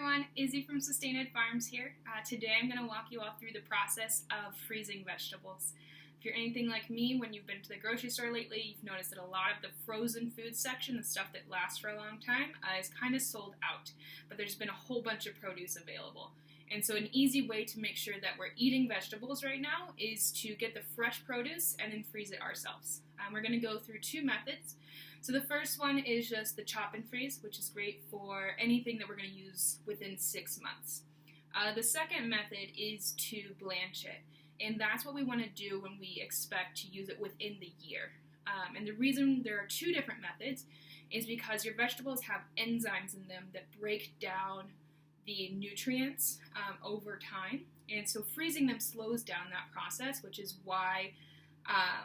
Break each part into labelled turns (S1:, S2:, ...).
S1: everyone, Izzy from Sustained Farms here. Today I'm going to walk you all through the process of freezing vegetables. If you're anything like me, when you've been to the grocery store lately, you've noticed that a lot of the frozen food section, the stuff that lasts for a long time, is kind of sold out. But there's been a whole bunch of produce available. And so an easy way to make sure that we're eating vegetables right now is to get the fresh produce and then freeze it ourselves. We're going to go through two methods. So the first one is just the chop and freeze, which is great for anything that we're going to use within 6 months. The second method is to blanch it, and that's what we want to do when we expect to use it within the year. And the reason there are two different methods is because your vegetables have enzymes in them that break down the nutrients over time, and so freezing them slows down that process, which is why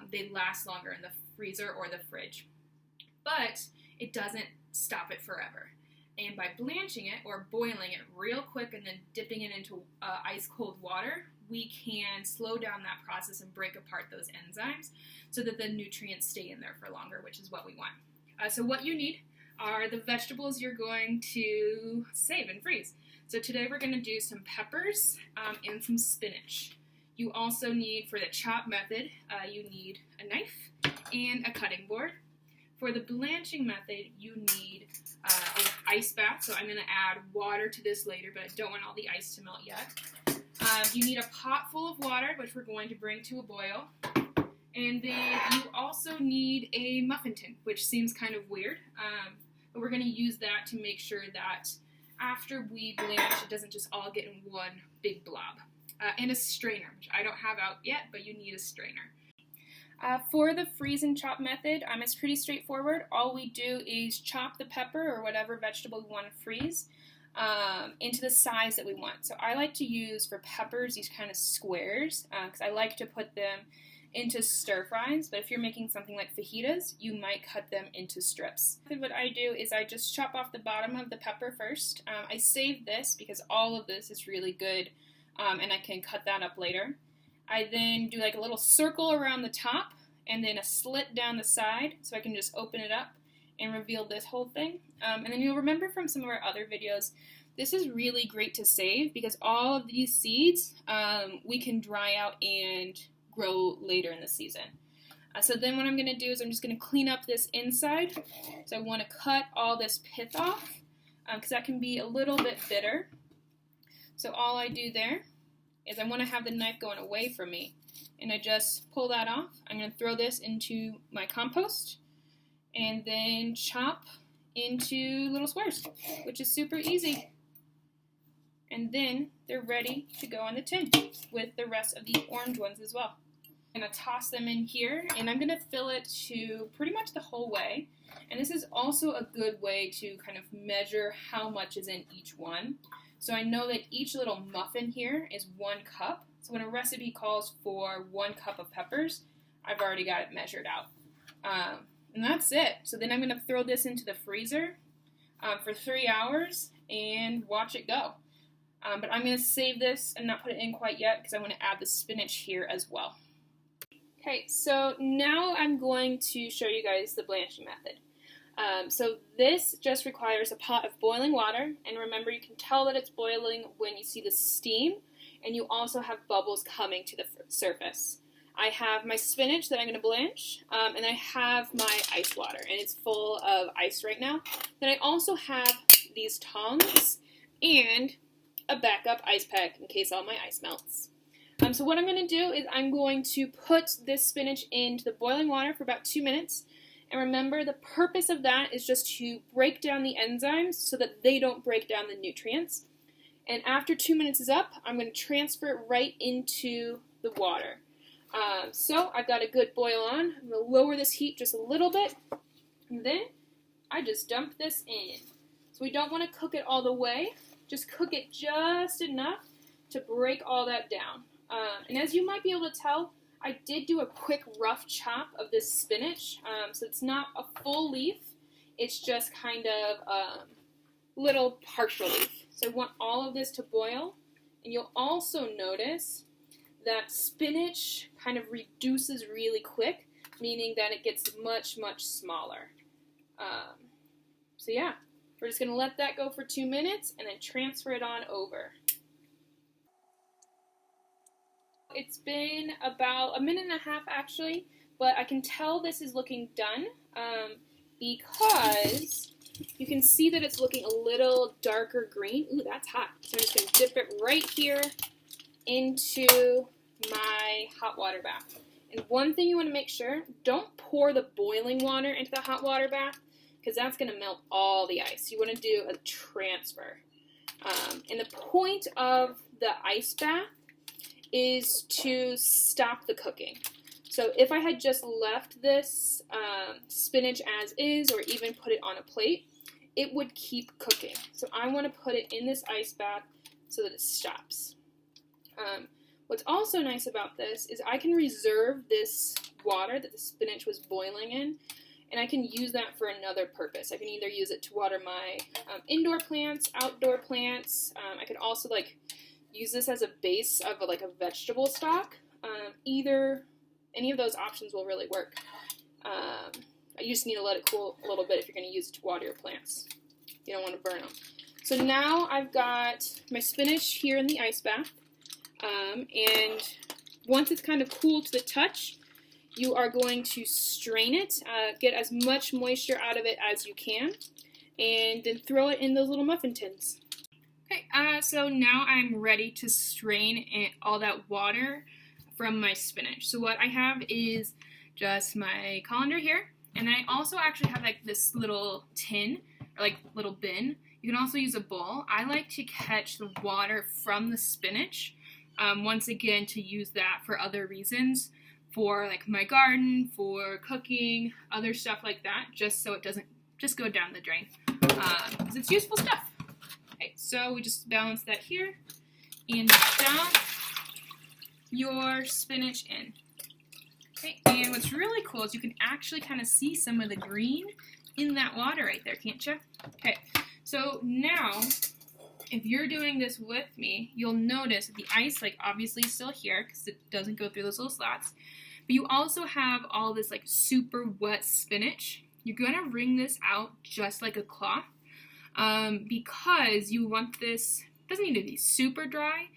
S1: they last longer in the freezer or the fridge. But it doesn't stop it forever. And by blanching it or boiling it real quick and then dipping it into ice cold water, we can slow down that process and break apart those enzymes so that the nutrients stay in there for longer, which is what we want. So what you need are the vegetables you're going to save and freeze. So today we're going to do some peppers and some spinach. You also need, for the chop method, you need a knife and a cutting board. For the blanching method, you need an ice bath, so I'm going to add water to this later, but I don't want all the ice to melt yet. You need a pot full of water, which we're going to bring to a boil. And then you also need a muffin tin, which seems kind of weird, but we're going to use that to make sure that after we blanch, it doesn't just all get in one big blob. And a strainer, which I don't have out yet, but you need a strainer. For the freeze and chop method, it's pretty straightforward. All we do is chop the pepper or whatever vegetable we want to freeze into the size that we want. So I like to use, for peppers, these kind of squares because I like to put them into stir fries, but if you're making something like fajitas, you might cut them into strips. What I do is I just chop off the bottom of the pepper first. I save this because all of this is really good and I can cut that up later. I then do like a little circle around the top and then a slit down the side so I can just open it up and reveal this whole thing. And then you'll remember from some of our other videos, this is really great to save because all of these seeds we can dry out and grow later in the season. So then what I'm going to do is I'm just going to clean up this inside. So I want to cut all this pith off because that can be a little bit bitter. So all I do there is I want to have the knife going away from me, and I just pull that off. I'm going to throw this into my compost and then chop into little squares, which is super easy. And then they're ready to go on the tin with the rest of the orange ones as well. I'm going to toss them in here, and I'm going to fill it to pretty much the whole way. And this is also a good way to kind of measure how much is in each one. So I know that each little muffin here is 1 cup. So when a recipe calls for 1 cup of peppers, I've already got it measured out. And that's it. So then I'm going to throw this into the freezer for 3 hours and watch it go. But I'm going to save this and not put it in quite yet because I want to add the spinach here as well. Okay, so now I'm going to show you guys the blanching method. So this just requires a pot of boiling water, and remember you can tell that it's boiling when you see the steam, and you also have bubbles coming to the surface. I have my spinach that I'm going to blanch, and I have my ice water, and it's full of ice right now. Then I also have these tongs and a backup ice pack in case all my ice melts. So what I'm going to do is I'm going to put this spinach into the boiling water for about 2 minutes. And remember, the purpose of that is just to break down the enzymes so that they don't break down the nutrients. And after 2 minutes is up, I'm going to transfer it right into the water. So I've got a good boil on. I'm going to lower this heat just a little bit. And then I just dump this in. So we don't want to cook it all the way. Just cook it just enough to break all that down. And as you might be able to tell, I did do a quick rough chop of this spinach, so it's not a full leaf, it's just kind of little partial leaf. So I want all of this to boil, and you'll also notice that spinach kind of reduces really quick, meaning that it gets much, much smaller. So yeah, We're just going to let that go for 2 minutes and then transfer it on over. It's been about 1.5 minutes actually, but I can tell this is looking done because you can see that it's looking a little darker green. Ooh, that's hot. So I'm just going to dip it right here into my hot water bath. And one thing you want to make sure, don't pour the boiling water into the hot water bath because that's going to melt all the ice. You want to do a transfer. And the point of the ice bath is to stop the cooking. So if I had just left this spinach as is, or even put it on a plate, it would keep cooking. So I want to put it in this ice bath so that it stops. What's also nice about this is I can reserve this water that the spinach was boiling in, and I can use that for another purpose. I can either use it to water my indoor plants, outdoor plants. I could also use this as a base of a vegetable stock. Any of those options will really work. You just need to let it cool a little bit if you're going to use it to water your plants. You don't want to burn them. So now I've got my spinach here in the ice bath. And once it's kind of cool to the touch, you are going to strain it, get as much moisture out of it as you can, and then throw it in those little muffin tins. Okay, so now I'm ready to strain all that water from my spinach. So what I have is just my colander here, and then I also actually have this little tin, or little bin. You can also use a bowl. I like to catch the water from the spinach, once again to use that for other reasons, for my garden, for cooking, other stuff like that, just so it doesn't just go down the drain, because it's useful stuff. Okay, so we just balance that here, and dump your spinach in. Okay, and what's really cool is you can actually kind of see some of the green in that water right there, can't you? Okay, so now, if you're doing this with me, you'll notice that the ice, obviously is still here because it doesn't go through those little slots, but you also have all this, super wet spinach. You're going to wring this out just like a cloth, because you want this, it doesn't need to be super dry,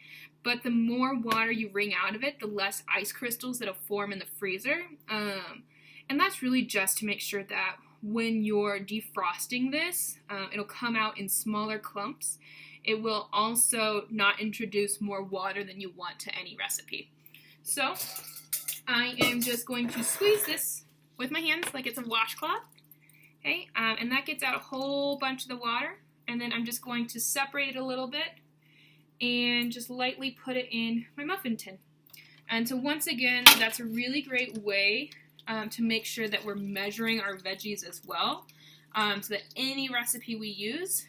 S1: but the more water you wring out of it, the less ice crystals that'll form in the freezer. And that's really just to make sure that when you're defrosting this, it'll come out in smaller clumps. It will also not introduce more water than you want to any recipe. So I am just going to squeeze this with my hands like it's a washcloth. Okay, and that gets out a whole bunch of the water, and then I'm just going to separate it a little bit and just lightly put it in my muffin tin. And so once again, that's a really great way to make sure that we're measuring our veggies as well, so that any recipe we use,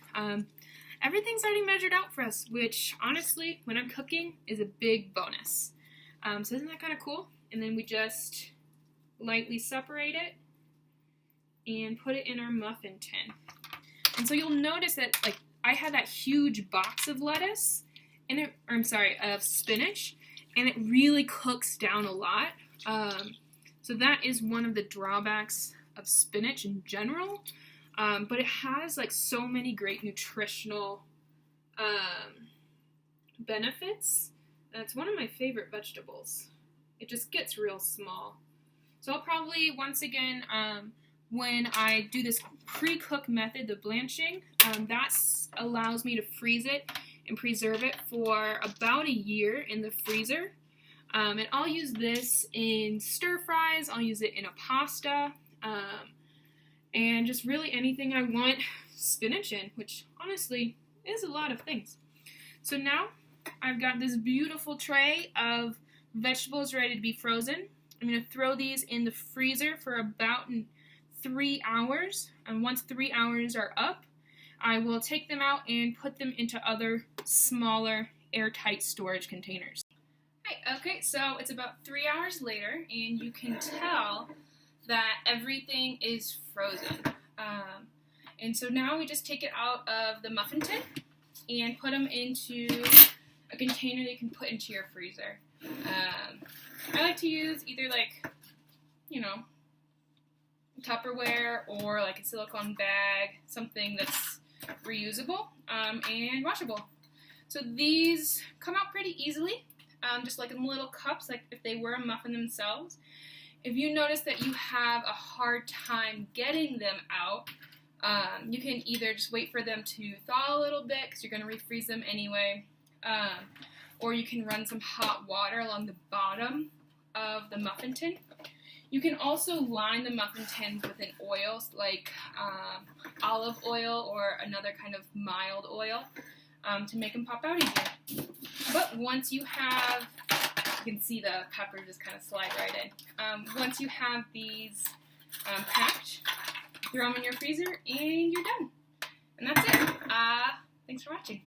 S1: everything's already measured out for us, which honestly, when I'm cooking, is a big bonus. So isn't that kind of cool? And then we just lightly separate it and put it in our muffin tin. And so you'll notice that I had that huge box of lettuce, of spinach, and it really cooks down a lot. So that is one of the drawbacks of spinach in general, but it has so many great nutritional benefits. It's one of my favorite vegetables. It just gets real small. So I'll probably, once again, when I do this pre-cook method, the blanching, that allows me to freeze it and preserve it for about a year in the freezer. And I'll use this in stir fries, I'll use it in a pasta, and just really anything I want spinach in, which honestly is a lot of things. So now I've got this beautiful tray of vegetables ready to be frozen. I'm going to throw these in the freezer for about 3 hours, and once 3 hours are up, I will take them out and put them into other smaller airtight storage containers. Hi, okay, so it's about 3 hours later, and you can tell that everything is frozen. And so now we just take it out of the muffin tin and put them into a container that you can put into your freezer. I like to use either Tupperware or a silicone bag, something that's reusable, and washable. So these come out pretty easily, just like in little cups, like if they were a muffin themselves. If you notice that you have a hard time getting them out, you can either just wait for them to thaw a little bit, because you're going to refreeze them anyway, or you can run some hot water along the bottom of the muffin tin. You can also line the muffin tins with an oil, like olive oil or another kind of mild oil, to make them pop out easier. But once you have, you can see the pepper just kind of slide right in. Once you have these packed, throw them in your freezer and you're done. And that's it. Thanks for watching.